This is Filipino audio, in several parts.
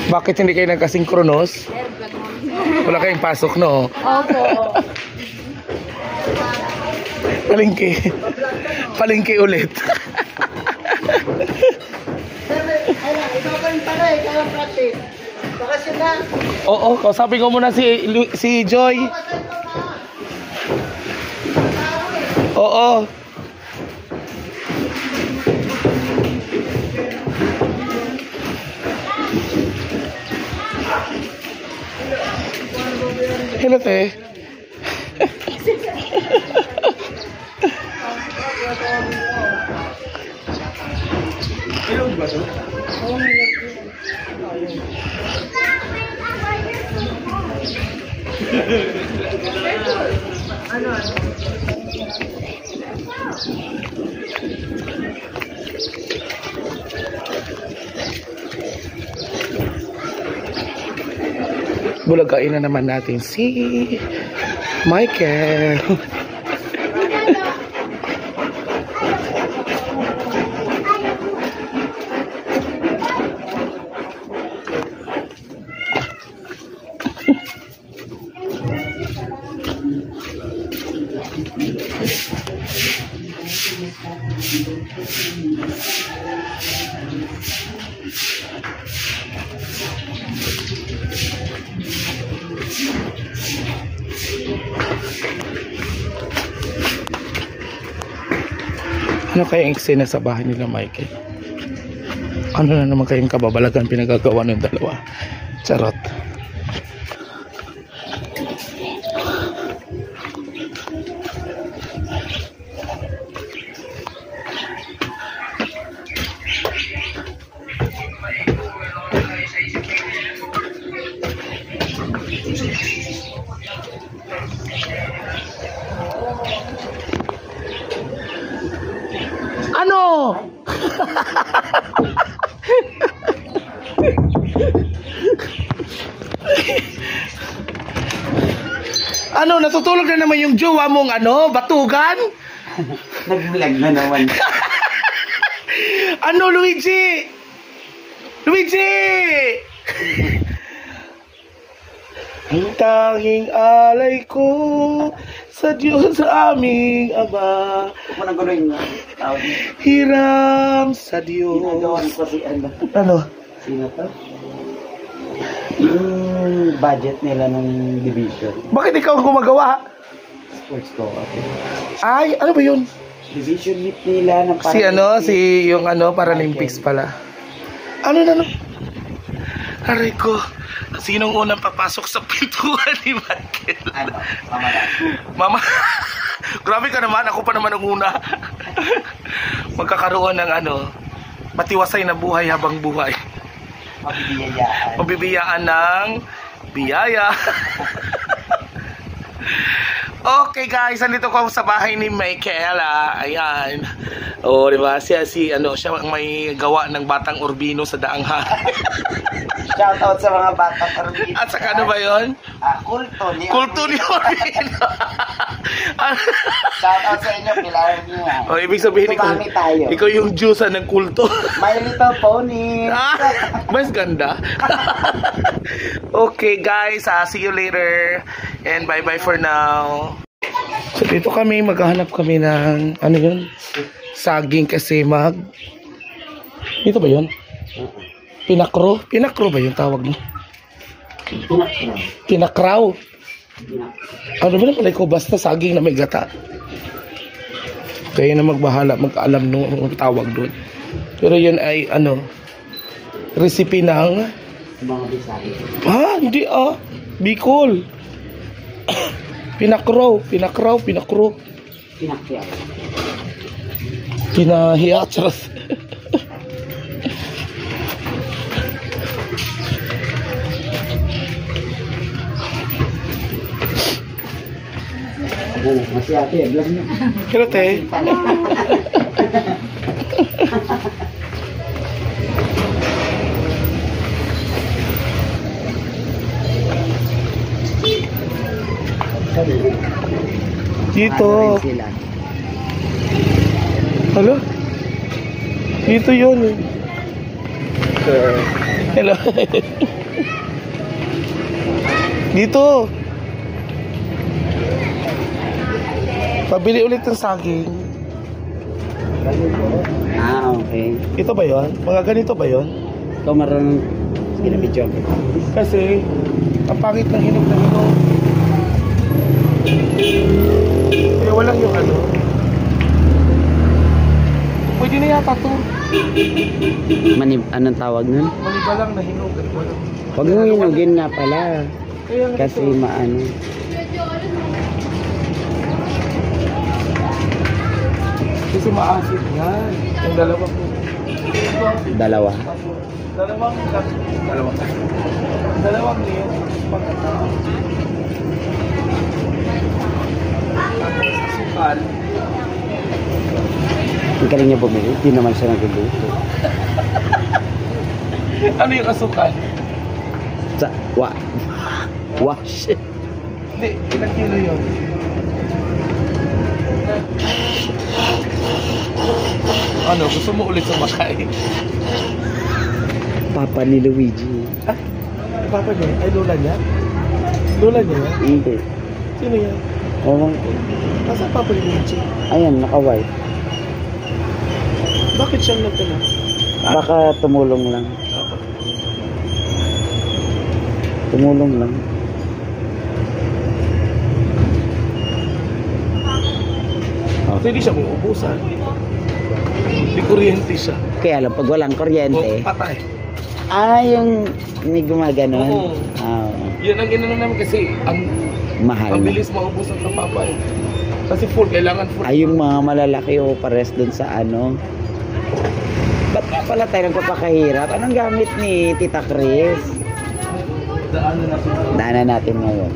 Bakit hindi kayo nagkasinkronos? Wala kayong pasok, no? Opo. Palengke. Palengke ulit. Ikaw pa rin pala eh, kaya practice. Baka sila. Oo, kausapin ko muna si Joy. Oo. Hello, te. Bulagain na naman natin si Michael. Ano kaya yung eksena sa bahay nila, Michael? Ano na naman kayong kababalagan pinagagawa ng dalawa? Charot. Ano? Ano, natutulog na naman yung jowa mong batugan? Nag-vlog na naman. Ano, Luigi? Luigi! Ang tanging alay ko sa Diyos sa aming Ama. Kung anong gano'n yung tawag niya. Hiram sa Diyos. Ginagawan ko si Ano? Sino to? Yung budget nila ng division. Bakit ikaw ang gumagawa? Sports ko. Okay. Ay, ano ba yun? Division meet nila ng Si yung Paralympics pala. Ano? Aray ko. Sinong unang papasok sa pintuan ni Michael? Ano? Mama lang. Mama. Grabe ka naman, ako pa naman ang una. Magkakaroon ng matiwasay na buhay habang buhay. Mabibiyayaan. Mabibiyaan ng biyaya. Okay guys, andito ko sa bahay ni Michaela. Ayan. Oh, di ba? Siya ang may gawa ng Batang Urbino sa Daanghan. Shout out sa mga batang Urbino. At saka ano ba 'yon? Kulto ni Urbino. Shout out sa inyo, Pilar niyo. Oh, ibig sabihin ikaw yung Diyos ng kulto. My Little Pony. Mas ganda. Okay guys, see you later. And bye-bye for now. So dito kami, maghahanap kami ng yun? Saging kasi dito ba yun? Pinakro? Pinakro ba yung tawag mo? Pinakraw. Ano ba naman ko? Basta saging na may gata. Kaya na magbahala, mag-alam nung tawag doon. Pero yun ay recipe ng Mga Bisaya. hindi Bicol. Pinakraw. Pinakyaw. Pinahiya. Charot. Masih ate, vlog niyo. Pero te. Dito. Ano rin sila. Hello? Dito yun eh. Hello. Dito. Pabili ulit ng saging. Ah, okay. Ito ba yun? Mga ganito ba yun? Ikaw marunong ginabidyo. Kasi, ang pangit ng hinog na hinog. Kaya walang yung ano. Pwede na yata to. Anong tawag nun? Maniba lang na hinog. Huwag mo hinugin nga pala. Kaya nga Kasi ito. maano. Kasi maasit yan. Yung dalawa po. Dalawa. Dalawang niyong pagkatao. Tapos asukal. Ang galing niya bumili. Hindi naman siya nagluluto. Ano yung asukal? Wash. Hindi, ilang kilo yun? Ano, gusto mo ulit sumakay? Papa ni Luigi. Ah, papa niya? Ay, lola niya? Lola niya? Hindi. Sino yan? Oo. Nasaan papa ni Luigi? Ayan, naka-white. Bakit siyang nagtala? Baka tumulong lang. Tumulong lang. So, hindi siya uubusan. Hindi kuryente siya. Kaya lang, pag walang O, kuryente. patay. Yung may gumaganon. Oo. Yan ang inano namin kasi ang Mahal. mabilis maubusan sa papa eh. Kasi full, kailangan full. Ay, yung mga malalaki o pares dun sa ano. Ba't nga pala tayo nagpapakahirap? Anong gamit ni Tita Chris? Daanan na siya. Daanan natin ngayon.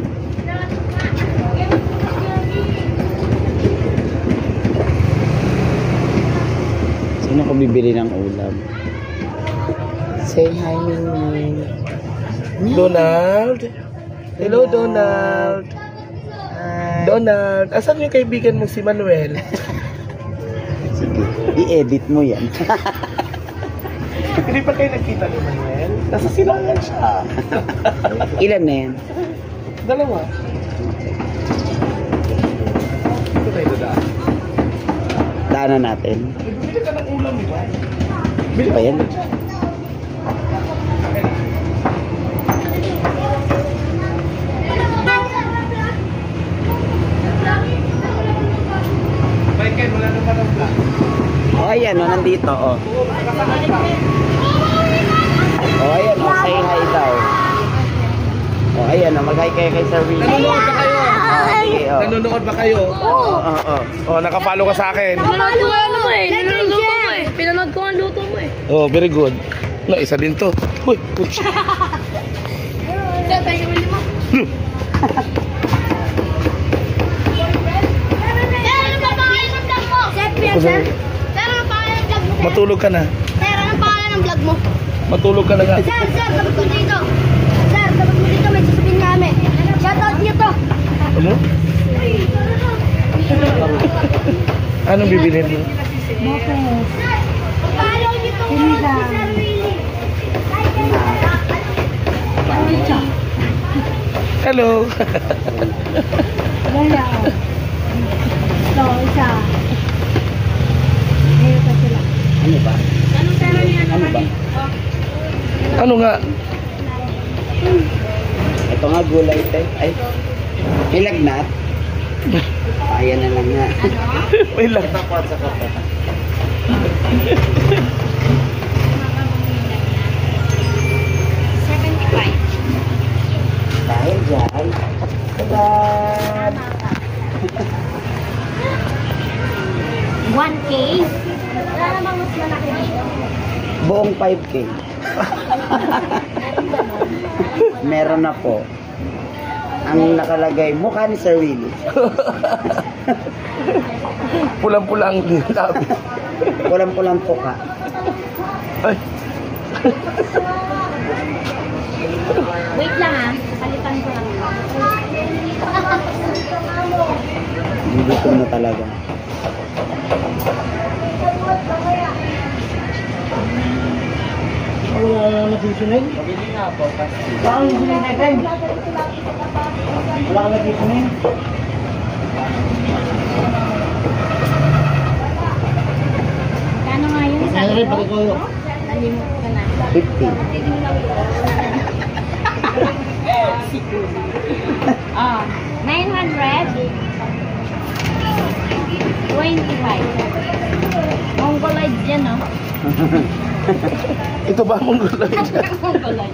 Sino ko bibili ng ulam? Say hi, Mingming. Donald? Hello, Donald. Hi. Donald, asan yung kaibigan mo si Manuel? Sige, i-edit mo yan. Hindi pa kayo nagkita ni Manuel? Nasa silangan siya. Ilan na yan? Dalawa. Ito tayo dadaan. Daanan natin. Bili ka ng ulam, di ba? Bili ba yan? Michael, wala naman ang vlog. Ayan o, nandito o. Ayan o, say hi daw. Ayan o, mag-hi kayo kay Sir Willie. Nanonood ba kayo? Sige o. Nanonood ba kayo? Oo. Oh, nakapalo ka sa akin. Pinanood ko ano mo eh. Niluluto mo eh. Pinanood ko ang luto mo eh. Oh, very good. No, isa din to. Uy, putz. Sir, tayo mo lima. Sir, ano ba pangalan ng vlog mo? Sir, sir. Sir, ano pangalan ng vlog mo? Matulog ka na. Sir, ano pangalan ng vlog mo? Matulog ka na nga. Sir, dapat mo dito. Sir, dapat mo dito. May sasabihin namin. Shoutout niyo to. Ano? Anong bibilin mo? Follow niyo to. Sir Willie. Hello. Ano ba? Anong pera niya? Ano ba? Ano nga? Ito nga gulay tayo. Ay, may lagnat. Ayan na lang nga. May lang. Takot sa kapat. Dahil dyan, tadan! 1K? Wala namang mas malaki dito. Buong 5K. Meron na po. Ang nakalagay, mukha ni Sir Willie. Pulang-pula ang labi. Pulang-pulang puka. Ay. Wait lang ah. Palitan ko lang. Gutom na talaga. Wala na nagsisunod? Pabili nga po. Saan yung sunod natin? Wala ka nagsisunod? Kano nga yun? Ano rin pati ko yun? Nalimot ka na. 50. Ah, 900. 25. Mongoloid yan, no? Ito ba mong gulay dyan? Mongoloid.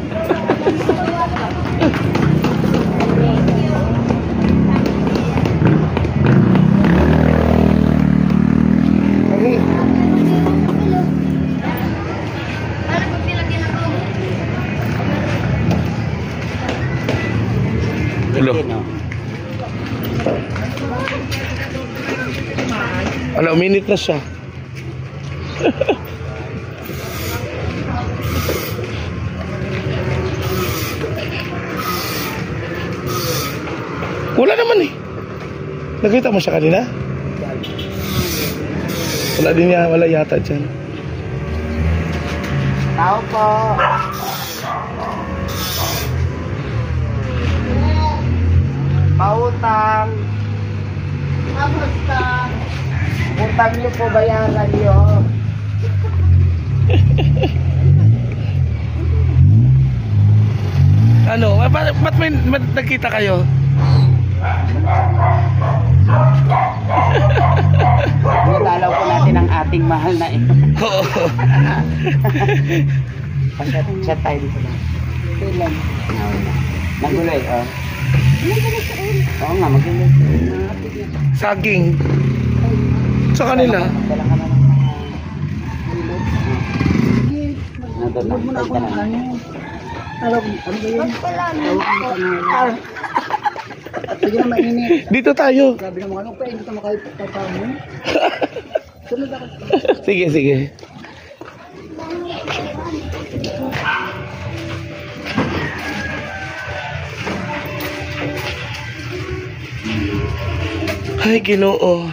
Ay, hello. 50, no? Ano, minute na siya. Wala naman eh. Nakita mo siya kanina? Wala din niya, wala yata dyan. Tao po. Pautang. Kamusta? Utang niyo po, bayaran niyo. Ano, ba't may nagkita kayo? Dinalaw po natin ang ating mahal na ito. Oo. Chat tayo dito lang. Kailan? Naguloy, oh. Oo nga, maguloy. Saging. Sa kanila. Dala ka na ng nandun na, tayo ka na. Sige na mainit. Dito tayo. Sabi naman ano pa, hindi ka makapagpapang mo. Sunod ako. Sige, sige. Ay, Ginoo.